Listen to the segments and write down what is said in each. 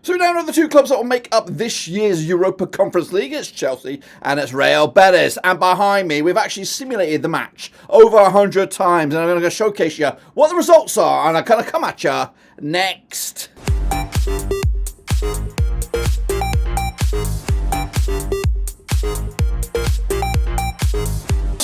So we now know the two clubs that will make up this year's Europa Conference League. It's Chelsea and it's Real Betis. And behind me, we've actually simulated the match over 100 times. And I'm going to showcase you what the results are. And I'm going to come at you next.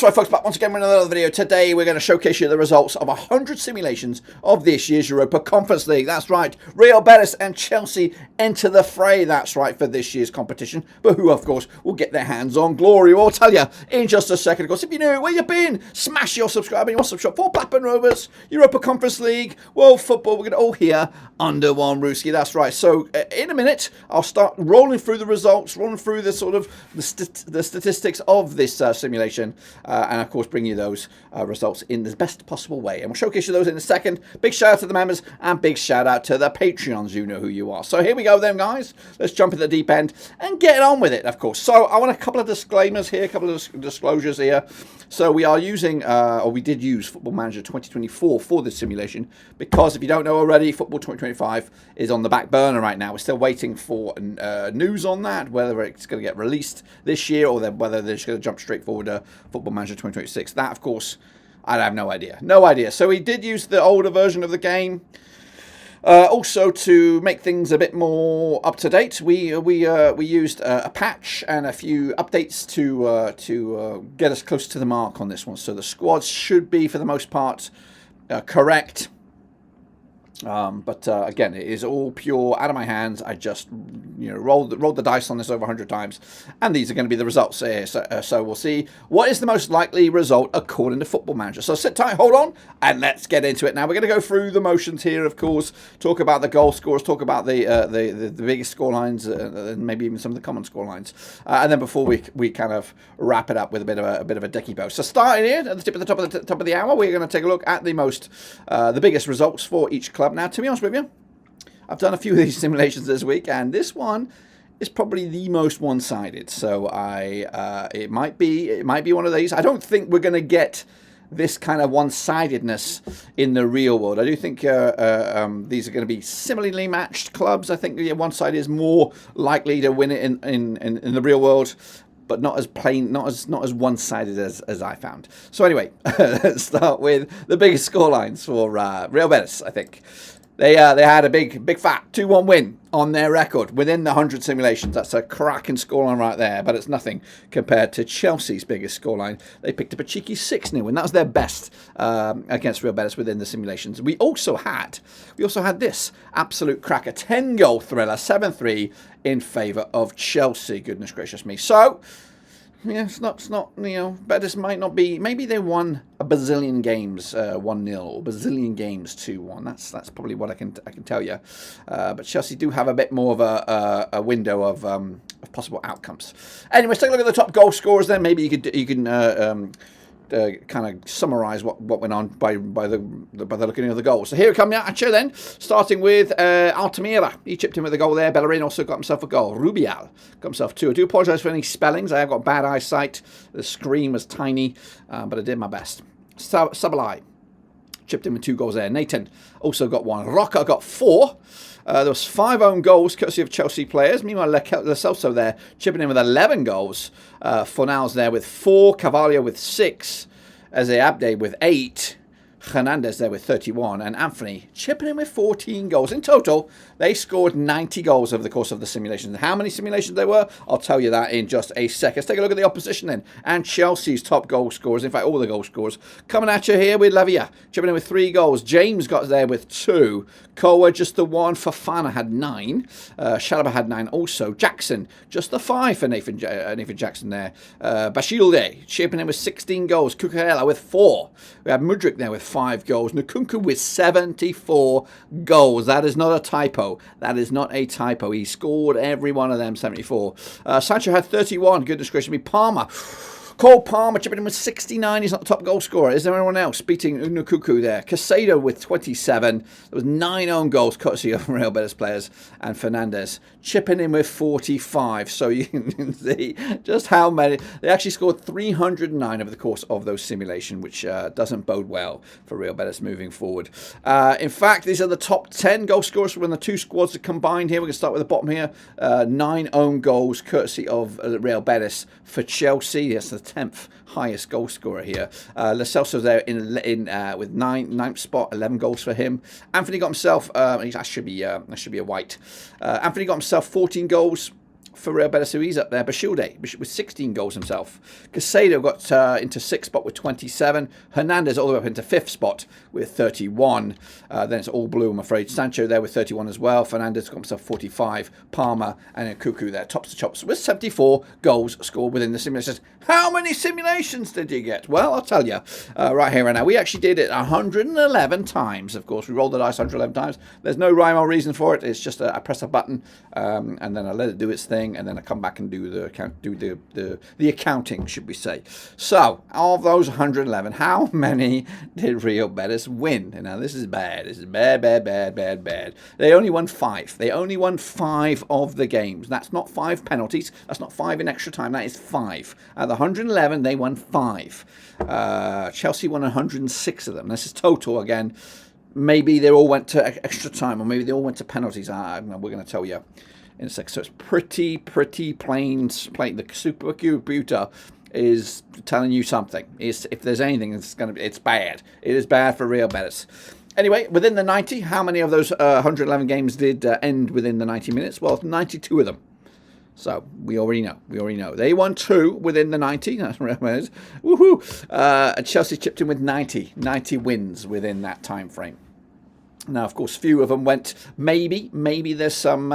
Right, folks, back once again with another video. Today we're going to showcase you the results of 100 simulations of this year's Europa Conference League. That's right, Real Betis and Chelsea enter the fray. That's right, for this year's competition, but who of course will get their hands on glory. We'll tell you in just a second. Of course, if you're new, where you been, smash your subscribe and your subscribe for Blackburn Rovers, Europa Conference League, World Football. We're going to all hear under one rooski. That's right. So in a minute I'll start rolling through the results, rolling through the sort of the statistics of this simulation. And of course bring you those results in the best possible way. And we'll showcase you those in a second. Big shout out to the members and big shout out to the Patreons. You know who you are. So here we go then, guys. Let's jump in the deep end and get on with it, of course. So I want a couple of disclaimers here, a couple of disclosures here. So we are using, or we did use Football Manager 2024 for this simulation, because if you don't know already, Football 2025 is on the back burner right now. We're still waiting for news on that, whether it's going to get released this year or whether they're just going to jump straight forward to Football Manager 2026. That, of course, I have no idea. No idea. So we did use the older version of the game. Also, to make things a bit more up to date, we used a patch and a few updates to get us close to the mark on this one. So the squads should be, for the most part, correct. But again, it is all pure out of my hands. I just rolled the dice on this over 100 times, and these are going to be the results here. So we'll see what is the most likely result according to Football Manager. So sit tight, hold on, and let's get into it now. We're going to go through the motions here, of course, talk about the goal scores, talk about the biggest score lines, and maybe even some of the common score lines, and then before we kind of wrap it up with a bit of a dicky bow. So starting here at the tip of the top of the hour, we're going to take a look at the biggest results for each club. Now, to be honest with you, I've done a few of these simulations this week, and this one is probably the most one-sided. So it might be one of these. I don't think we're going to get this kind of one-sidedness in the real world. I do think these are going to be similarly matched clubs. I think one side is more likely to win it in the real world, but not as plain, not as one-sided as I found. So anyway, let's start with the biggest scorelines for Real Betis. I think they had a big fat 2-1 win on their record within the 100 simulations. That's a cracking scoreline right there, but it's nothing compared to Chelsea's biggest scoreline. They picked up a cheeky 6-0 win. That was their best against Real Betis within the simulations. We also had this absolute cracker, 10-goal thriller, 7-3 in favour of Chelsea. Goodness gracious me. So yeah, it's not Betis might not be. Maybe they won a bazillion games 1-0 or bazillion games 2-1. That's probably what I can tell you. But Chelsea do have a bit more of a window of possible outcomes. Anyway, let's take a look at the top goal scorers. Then maybe you can kind of summarise what went on by the looking of the goals. So here it comes at you then, starting with Altamira. He chipped in with a goal there. Bellerin also got himself a goal. Rubial got himself two. I do apologise for any spellings. I have got bad eyesight. The screen was tiny, but I did my best. Sabalai chipped in with 2 goals there. Nathan also got 1. Roca got 4. There was 5 own goals, courtesy of Chelsea players. Meanwhile, Lo Celso there, chipping in with 11 goals. Fornals there with 4. Carvalho with 6. Eze Abde with 8. Hernandez there with 31, and Anthony chipping in with 14 goals. In total, they scored 90 goals over the course of the simulations. How many simulations there were, I'll tell you that in just a second. Let's take a look at the opposition then, and Chelsea's top goal scorers, in fact all the goal scorers. Coming at you here with Lavia, chipping in with 3 goals. James got there with 2. Kowa just the 1. Fofana had 9. Shalaba had 9 also. Jackson just the 5 for Nathan Jackson there. Bashilde chipping in with 16 goals. Cucurella with 4. We had Mudryk there with 5 goals. Nkunku with 74 goals. That is not a typo. That is not a typo. He scored every one of them, 74. Sancho had 31. Goodness gracious me. Palmer Cole Palmer chipping in with 69. He's not the top goal scorer. Is there anyone else beating Unukuku there? Casado with 27. There was 9 own goals, courtesy of Real Betis players. And Fernandez chipping in with 45. So you can see just how many. They actually scored 309 over the course of those simulations, which doesn't bode well for Real Betis moving forward. In fact, these are the top 10 goal scorers when the two squads are combined here. We're going to start with the bottom here. 9 own goals, courtesy of Real Betis for Chelsea. That's the 10th highest goal scorer here. Lo Celso's there with 9th spot, 11 goals for him. Anthony got himself, that should be a white. Anthony got himself 14 goals for Real Betis, so he's up there. Bashilde with 16 goals himself. Casado got into 6th spot with 27. Hernandez all the way up into 5th spot with 31. Then it's all blue, I'm afraid. Sancho there with 31 as well. Fernandez got himself 45. Palmer and then Cuckoo there, tops to chops, with 74 goals scored within the simulations. How many simulations did you get? Well, I'll tell you right here and now. We actually did it 111 times, of course. We rolled the dice 111 times. There's no rhyme or reason for it. It's just I press a button and then I let it do its thing, and then I come back and do the accounting, should we say. So, of those 111, how many did Real Betis win? Now, this is bad. This is bad. They only won 5. They only won 5 of the games. That's not 5 penalties. That's not 5 in extra time. That is 5. At the 111, they won 5. Chelsea won 106 of them. This is total again. Maybe they all went to extra time, or maybe they all went to penalties. We're going to tell you in a sec. So it's pretty plain. The supercomputer is telling you something. If there's anything, it's bad. It is bad for Real Betis. Anyway, within the 90, how many of those 111 games did end within the 90 minutes? Well, 92 of them. So we already know. They won 2 within the 90. That's Real Betis. Woohoo! Chelsea chipped in with 90 wins within that time frame. Now, of course, few of them went. Maybe there's some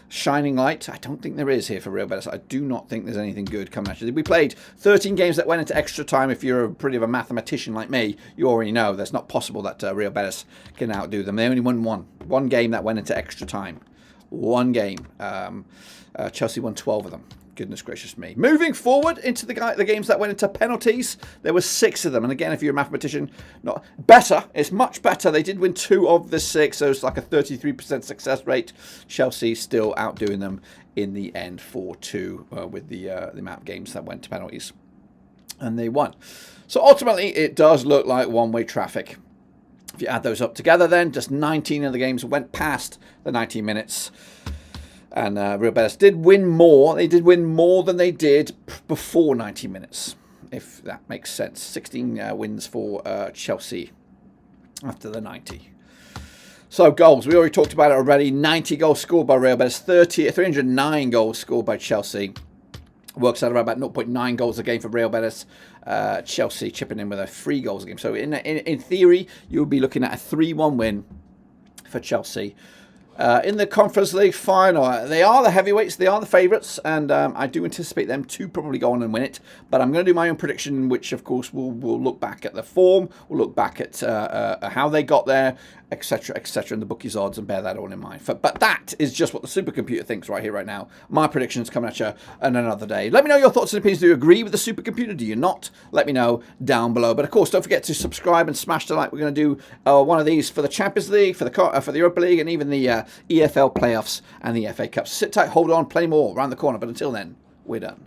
shining light. I don't think there is here for Real Betis. I do not think there's anything good coming at you. We played 13 games that went into extra time. If you're pretty of a mathematician like me, you already know that's not possible that Real Betis can outdo them. They only won one game that went into extra time. One game. Chelsea won 12 of them. Goodness gracious me. Moving forward into the games that went into penalties, there were 6 of them. And again, if you're a mathematician, not better. It's much better. They did win 2 of the 6, so it's like a 33% success rate. Chelsea still outdoing them in the end 4-2 with the amount of games that went to penalties. And they won. So ultimately, it does look like one-way traffic. If you add those up together, then just 19 of the games went past the 90 minutes. And Real Betis did win more. They did win more than they did before 90 minutes, if that makes sense. 16 wins for Chelsea after the 90. So goals, we already talked about it already. 90 goals scored by Real Betis, 309 goals scored by Chelsea. Works out about 0.9 goals a game for Real Betis. Chelsea chipping in with 3 goals a game. So in theory, you'll be looking at a 3-1 win for Chelsea. In the Conference League final, they are the heavyweights, they are the favourites, and I do anticipate them to probably go on and win it. But I'm going to do my own prediction, which of course we'll look back at the form, we'll look back at how they got there, etc., and the bookies' odds, and bear that all in mind. But that is just what the supercomputer thinks right here, right now. My predictions coming at you on another day. Let me know your thoughts and opinions. Do you agree with the supercomputer? Do you not? Let me know down below. But of course, don't forget to subscribe and smash the like. We're going to do one of these for the Champions League, for the Europa League, and even the EFL playoffs and the FA Cup. Sit tight, hold on, plenty more around the corner. But until then, we're done.